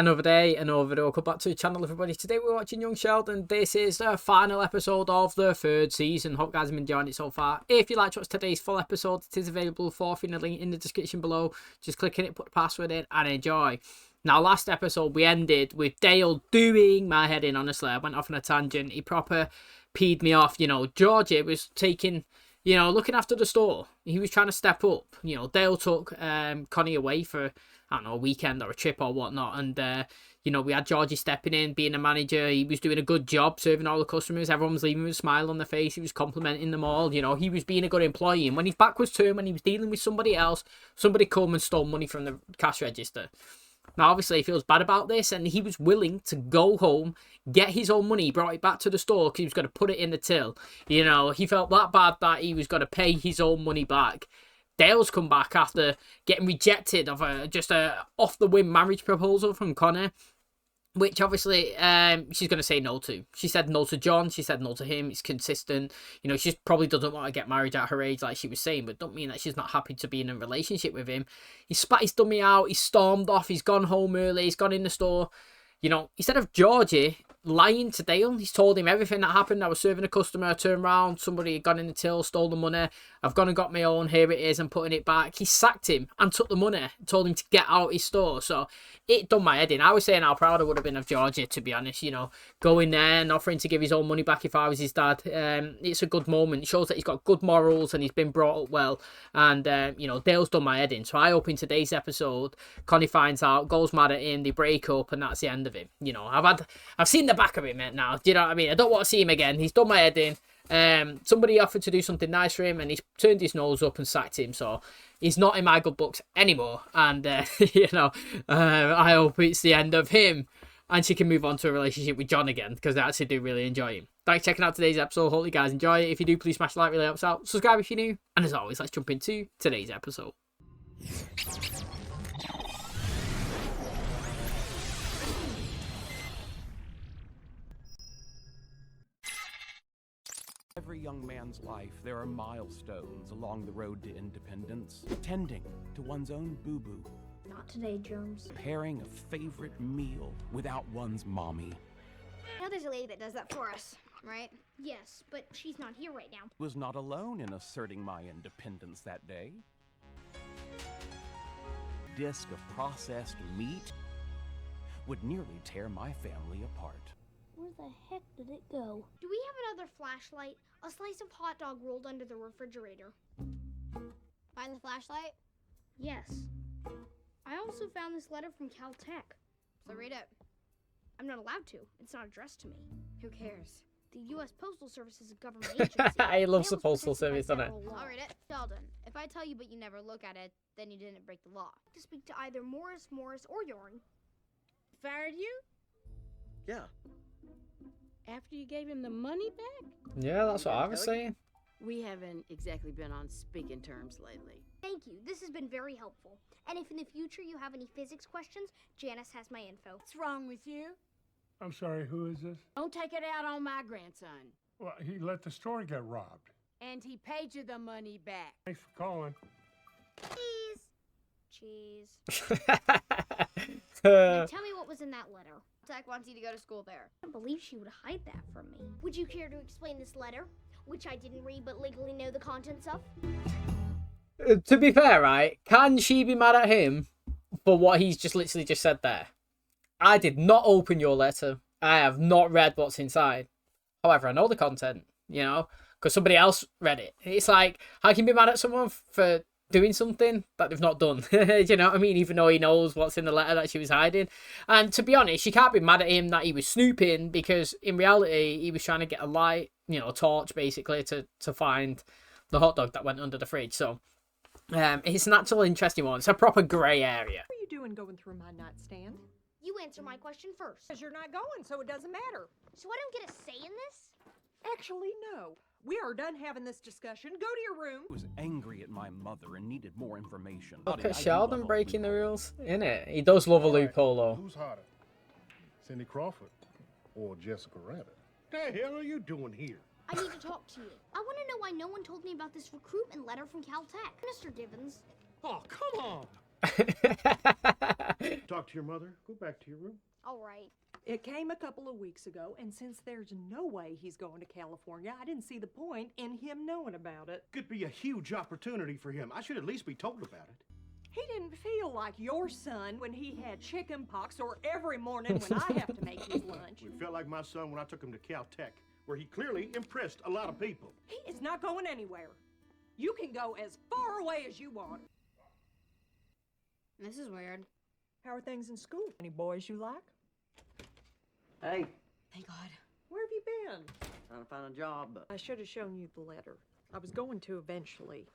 Another day, another video. Welcome back to the channel, everybody. Today we're watching Young Sheldon. This is the final episode of the 3rd season. Hope you guys have been enjoying it so far. If you'd like to watch today's full episode, it is available for free in the link in the description below. Just click on it, put the password in, and enjoy. Now, last episode we ended with Dale doing my head in, honestly. I went off on a tangent. He proper peed me off. You know, Georgie was taking, you know, looking after the store. He was trying to step up. You know, Dale took Connie away for, I don't know, a weekend or a trip or whatnot. And, you know, we had Georgie stepping in, being a manager. He was doing a good job serving all the customers. Everyone was leaving with a smile on their face. He was complimenting them all. You know, he was being a good employee. And when his back was turned, when he was dealing with somebody else, somebody come and stole money from the cash register. Now, obviously, he feels bad about this, and he was willing to go home, get his own money. He brought it back to the store because he was going to put it in the till. You know, he felt that bad that he was going to pay his own money back. Dale's come back after getting rejected of just a off-the-whim marriage proposal from Connor, which obviously she's going to say no to. She said no to John. She said no to him. It's consistent. You know, she probably doesn't want to get married at her age like she was saying, but don't mean that she's not happy to be in a relationship with him. He spat his dummy out. He stormed off. He's gone home early. He's gone in the store. You know, instead of Georgie lying to Dale, he's told him everything that happened. I was serving a customer, I turned around, somebody had gone in the till, stole the money. I've gone and got my own, here it is, I'm putting it back. He sacked him and took the money, told him to get out his store. So it done my head in. I was saying how proud I would have been of Georgie, to be honest, you know, going there and offering to give his own money back if I was his dad. It's a good moment. It shows that he's got good morals and he's been brought up well. And, you know, Dale's done my head in. So I hope in today's episode, Connie finds out, goes mad at him, they break up, and that's the end of him. You know, I've seen the back of him now. Do you know what I mean? I don't want to see him again. He's done my head in. Somebody offered to do something nice for him, and he's turned his nose up and sacked him. So he's not in my good books anymore. And you know, I hope it's the end of him, and she can move on to a relationship with John again, because I actually do really enjoy him. Thanks for checking out today's episode. Hope you guys enjoy it. If you do, please smash the like, really helps out. Subscribe if you're new, and as always, let's jump into today's episode. Every young man's life, there are milestones along the road to independence. Tending to one's own boo-boo. Not today, Germs. Preparing a favorite meal without one's mommy. Now there's a lady that does that for us, right? Yes, but she's not here right now. Was not alone in asserting my independence that day. Disc of processed meat would nearly tear my family apart. Where the heck did it go? Do we have another flashlight? A slice of hot dog rolled under the refrigerator. Find the flashlight? Yes. I also found this letter from Caltech. So read it. I'm not allowed to. It's not addressed to me. Who cares? The U.S. Postal Service is a government agency. I love the Postal Service, doesn't it? I'll read it. Sheldon, if I tell you but you never look at it, then you didn't break the law. To speak to either Morris, or Yorn. Fired you? Yeah. After you gave him the money back? Yeah, that's what I was saying. We haven't exactly been on speaking terms lately. Thank you. This has been very helpful. And if in the future you have any physics questions, Janice has my info. What's wrong with you? I'm sorry, who is this? Don't take it out on my grandson. Well, he let the store get robbed. And he paid you the money back. Thanks for calling. Cheese. Now tell me what was in that letter. Tech wants you to go to school there. I can't believe she would hide that from me. Would you care to explain this letter, which I didn't read but legally know the contents of? To be fair, right, can she be mad at him for what he's just literally just said there? I did not open your letter. I have not read what's inside. However, I know the content, you know, because somebody else read it. It's like, how can you be mad at someone for doing something that they've not done? Do you know what I mean? Even though he knows what's in the letter that she was hiding. And to be honest, she can't be mad at him that he was snooping, because in reality, he was trying to get a light, you know, a torch, basically, to find the hot dog that went under the fridge. So it's an actual interesting one. It's a proper grey area. What are you doing going through my nightstand? You answer my question first. Because you're not going, so it doesn't matter. So I don't get a say in this? Actually, no. We are done having this discussion. Go to your room. I was angry at my mother and needed more information. Look at Sheldon breaking the rules, innit? He does love a loophole, though. Who's hotter, Cindy Crawford or Jessica Rabbit? The hell are you doing here? I need to talk to you. I want to know why no one told me about this recruitment letter from Caltech. Mr. Givens. Oh, come on. Talk to your mother. Go back to your room. All right. It came a couple of weeks ago, and since there's no way he's going to California, I didn't see the point in him knowing about it. Could be a huge opportunity for him. I should at least be told about it. He didn't feel like your son when he had chicken pox or every morning when I have to make his lunch. It felt like my son when I took him to Caltech, where he clearly impressed a lot of people. He is not going anywhere. You can go as far away as you want. This is weird. How are things in school? Any boys you like? Hey, Thank God. Where have you been? trying to find a job, but I should have shown you the letter. I was going to eventually.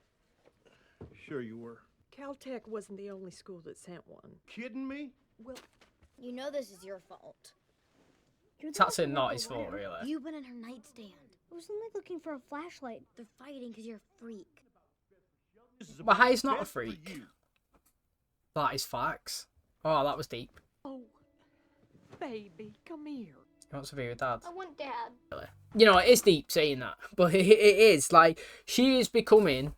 Sure you were. Caltech wasn't the only school that sent one. Kidding me? Well, You know this is your fault. You're the That's one who not wrote his the fault, letter. really. You've been in her nightstand. I was only looking for a flashlight. They're fighting because you're a freak. This is But how is not a best for freak? you. That is facts. Oh, that was deep. oh, baby, come here. He wants to be with dad. I want Dad. You know, it is deep saying that, but it is like she is becoming.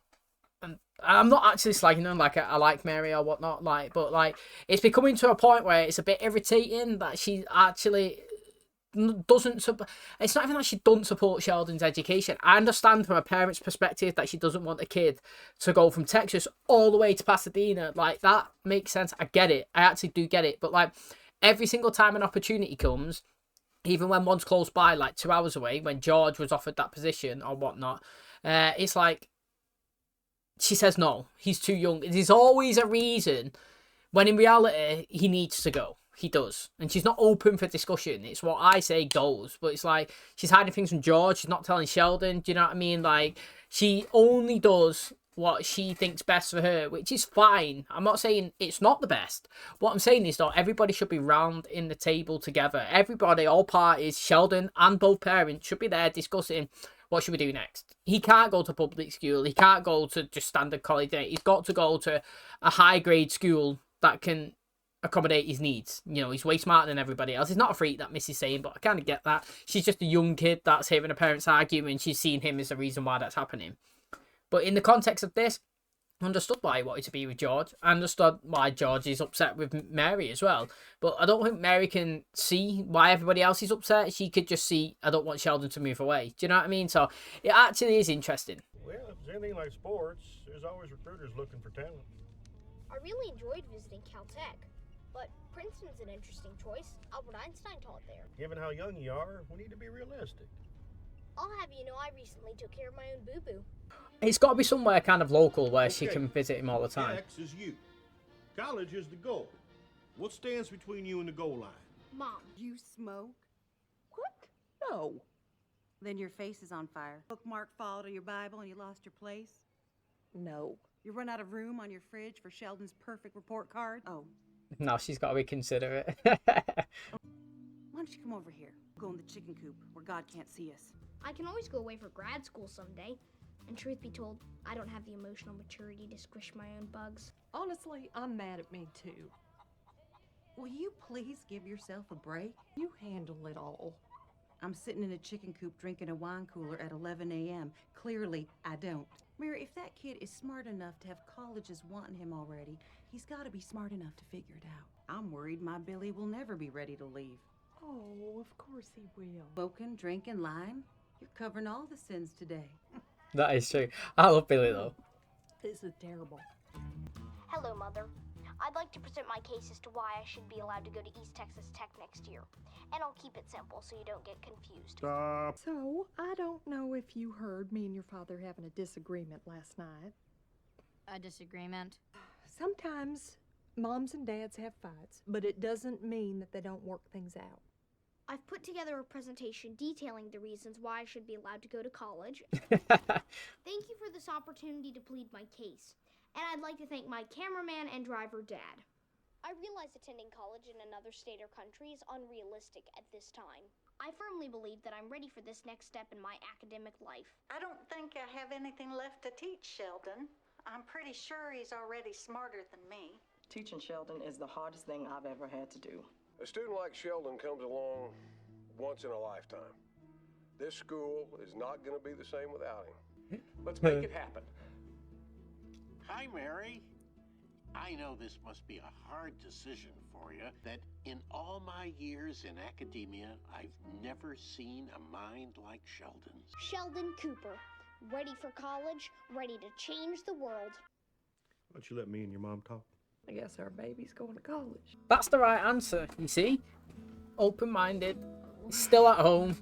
And I'm not actually slagging her like I like Mary or whatnot, like, but like it's becoming to a point where it's a bit irritating that she actually doesn't. It's not even that she doesn't support Sheldon's education. I understand from a parent's perspective that she doesn't want a kid to go from Texas all the way to Pasadena. Like that makes sense. I get it. I actually do get it. But like every single time an opportunity comes, even when one's close by, like 2 hours away, when George was offered that position or whatnot, it's like she says no, he's too young. There's always a reason when in reality he needs to go. He does. And she's not open for discussion. It's what I say goes. But it's like she's hiding things from George. She's not telling Sheldon. Do you know what I mean? Like she only does what she thinks best for her, which is fine. I'm not saying it's not the best. What I'm saying is though, everybody should be round in the table together. Everybody, all parties, Sheldon and both parents should be there discussing what should we do next. He can't go to public school. He can't go to just standard college. He's got to go to a high grade school that can accommodate his needs. You know, he's way smarter than everybody else. He's not a freak, that Missy's saying, but I kind of get that. She's just a young kid that's hearing her parents argue and she's seen him as the reason why that's happening. But in the context of this, I understood why he wanted to be with George. I understood why George is upset with Mary as well. But I don't think Mary can see why everybody else is upset. She could just see, I don't want Sheldon to move away. Do you know what I mean? So it actually is interesting. Well, if it's anything like sports, there's always recruiters looking for talent. I really enjoyed visiting Caltech, but Princeton's an interesting choice. Albert Einstein taught there. Given how young you are, we need to be realistic. I'll have you know I recently took care of my own boo-boo. It's got to be somewhere kind of local where she Okay. can visit him all the time. X is you. College is the goal. What stands between you and the goal line? Mom. You smoke? What? No. Then your face is on fire. Bookmark fall to your Bible and you lost your place? No. You run out of room on your fridge for Sheldon's perfect report card? Oh, Now she's got to be considerate. why don't you come over here? Go in the chicken coop where God can't see us. I can always go away for grad school someday. And truth be told, I don't have the emotional maturity to squish my own bugs. Honestly, I'm mad at me too. Will you please give yourself a break? You handle it all. I'm sitting in a chicken coop drinking a wine cooler at 11 a.m. Clearly, I don't. Mary, if that kid is smart enough to have colleges wanting him already, he's got to be smart enough to figure it out. I'm worried my Billy will never be ready to leave. Oh, of course he will. Smoking, drinking, lying. You're covering all the sins today. That is true. I love Billy though. This is terrible. Hello, Mother. I'd like to present my case as to why I should be allowed to go to East Texas Tech next year. And I'll keep it simple so you don't get confused. Stop. So, I don't know if you heard me and your father having a disagreement last night. A disagreement? Sometimes moms and dads have fights, but it doesn't mean that they don't work things out. I've put together a presentation detailing the reasons why I should be allowed to go to college. Thank you for this opportunity to plead my case. And I'd like to thank my cameraman and driver, Dad. I realize attending college in another state or country is unrealistic at this time. I firmly believe that I'm ready for this next step in my academic life. I don't think I have anything left to teach Sheldon. I'm pretty sure he's already smarter than me. Teaching Sheldon is the hardest thing I've ever had to do. A student like Sheldon comes along once in a lifetime. This school is not going to be the same without him. Let's make it happen. Hi, Mary. I know this must be a hard decision for you, that in all my years in academia, I've never seen a mind like Sheldon's. Sheldon Cooper. Ready for college, ready to change the world. Why don't you let me and your mom talk? I guess our baby's going to college. That's the right answer, you see? Open-minded, still at home,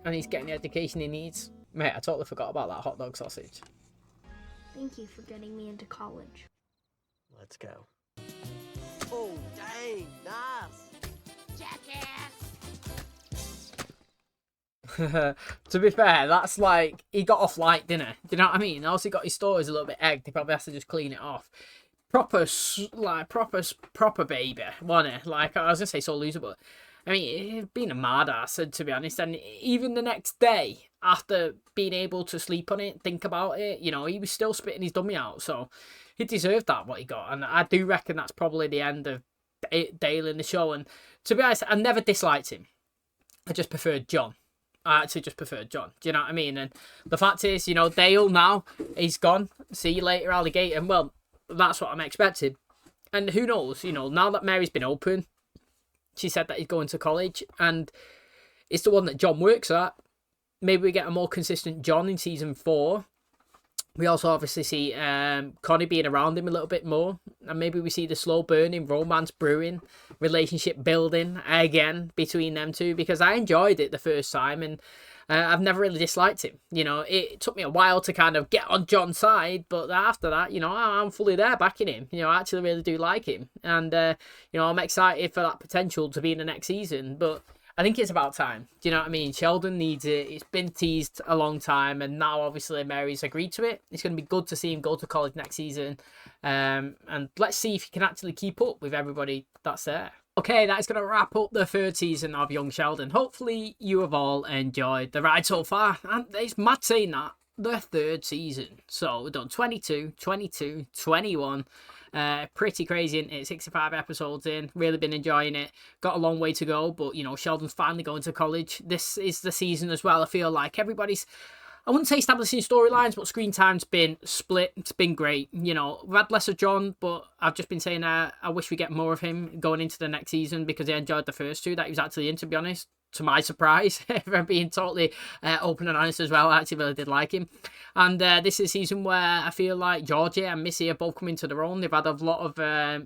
and he's getting the education he needs. Mate, I totally forgot about that hot dog sausage. Thank you for getting me into college. Let's go. Oh, dang, nice. To be fair, that's like, he got off light, didn't he? Do you know what I mean? Also, he got his stories a little bit egged. He probably has to just clean it off. Proper baby, wasn't it? Like, I was gonna say so loser, but I mean, he's been a mad ass, to be honest. And even the next day, after being able to sleep on it, think about it, you know, he was still spitting his dummy out. So he deserved that, what he got. And I do reckon that's probably the end of Dale in the show. And to be honest, I never disliked him. I just preferred John. I actually just preferred John. Do you know what I mean? And the fact is, you know, Dale now, he's gone. See you later, alligator. And well, that's what I'm expecting. And who knows, you know, now that Mary's been open, she said that he's going to college, and it's the one that John works at. Maybe we get a more consistent John in season 4. We also obviously see Connie being around him a little bit more, and maybe we see the slow burning romance brewing, relationship building again between them two, because I enjoyed it the first time, and I've never really disliked him. You know, it took me a while to kind of get on John's side, but after that, you know, I'm fully there backing him. You know, I actually really do like him, and you know, I'm excited for that potential to be in the next season, but I think it's about time. Do you know what I mean? Sheldon needs it. It's been teased a long time, and now obviously Mary's agreed to it. It's going to be good to see him go to college next season, and let's see if he can actually keep up with everybody that's there. Okay, that's going to wrap up the 3rd season of Young Sheldon. Hopefully you have all enjoyed the ride so far, and it's mad saying that, the 3rd season. So we've done 22, 22, 21. Pretty crazy, isn't it? 65 episodes in, really been enjoying it. Got a long way to go, but you know, Sheldon's finally going to college. This is the season as well. I feel like everybody's, I wouldn't say establishing storylines, but screen time's been split. It's been great. You know, we've had less of John, but I've just been saying I wish we get more of him going into the next season, because I enjoyed the first 2 that he was actually in, to be honest. To my surprise, if I'm being totally open and honest as well, I actually really did like him. And this is a season where I feel like Georgia and Missy are both coming to their own. They've had a lot of,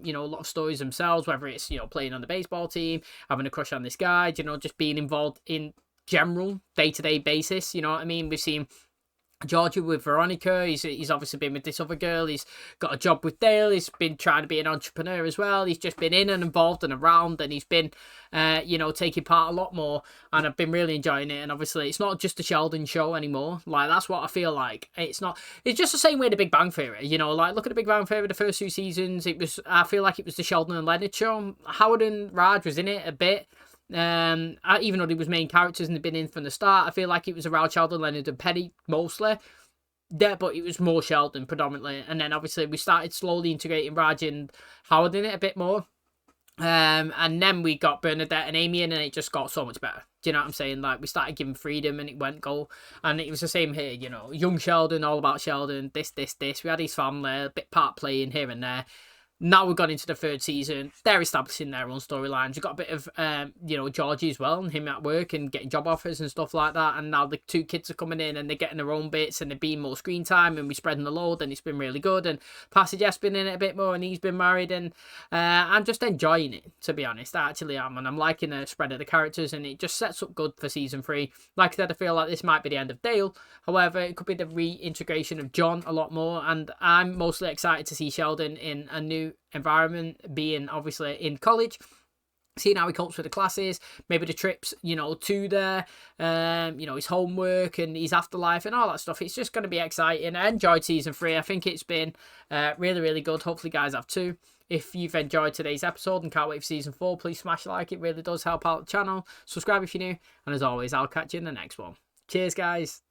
you know, a lot of stories themselves, whether it's, you know, playing on the baseball team, having a crush on this guy, you know, just being involved in general day-to-day basis. You know what I mean? We've seen Georgia with Veronica. He's obviously been with this other girl. He's got a job with Dale. He's been trying to be an entrepreneur as well. He's just been in and involved and around, and he's been, you know, taking part a lot more. And I've been really enjoying it. And obviously, it's not just the Sheldon show anymore. Like, that's what I feel like. It's not. It's just the same way the Big Bang Theory. You know, like, look at the Big Bang Theory. The first 2 seasons, I feel like it was the Sheldon and Leonard show. Howard and Raj was in it a bit. Even though they was main characters and they'd been in from the start, I feel like it was around Sheldon, Leonard, and Penny mostly. Yeah, but it was more Sheldon predominantly, and then obviously we started slowly integrating Raj and Howard in it a bit more, and then we got Bernadette and Amy in, and it just got so much better. Do you know what I'm saying? Like, we started giving freedom, and it went go, and it was the same here. You know, young Sheldon, all about Sheldon. This. We had his family, a bit part playing here and there. Now we've gone into the 3rd season. They're establishing their own storylines. We've got a bit of, you know, Georgie as well, and him at work and getting job offers and stuff like that. And now the 2 kids are coming in and they're getting their own bits and they're being more screen time, and we're spreading the load, and it's been really good. And Passage been in it a bit more, and he's been married, and I'm just enjoying it, to be honest. I actually am, and I'm liking the spread of the characters, and it just sets up good for season 3. Like I said, I feel like this might be the end of Dale. However, it could be the reintegration of John a lot more, and I'm mostly excited to see Sheldon in a new environment, being obviously in college, seeing how he copes with the classes, maybe the trips, you know, to there, you know, his homework and his afterlife and all that stuff. It's just going to be exciting. I enjoyed season 3. I think it's been really, really good. Hopefully guys have too. If you've enjoyed today's episode and can't wait for season 4, please smash like. It really does help out the channel. Subscribe if you're new, and as always, I'll catch you in the next one. Cheers guys.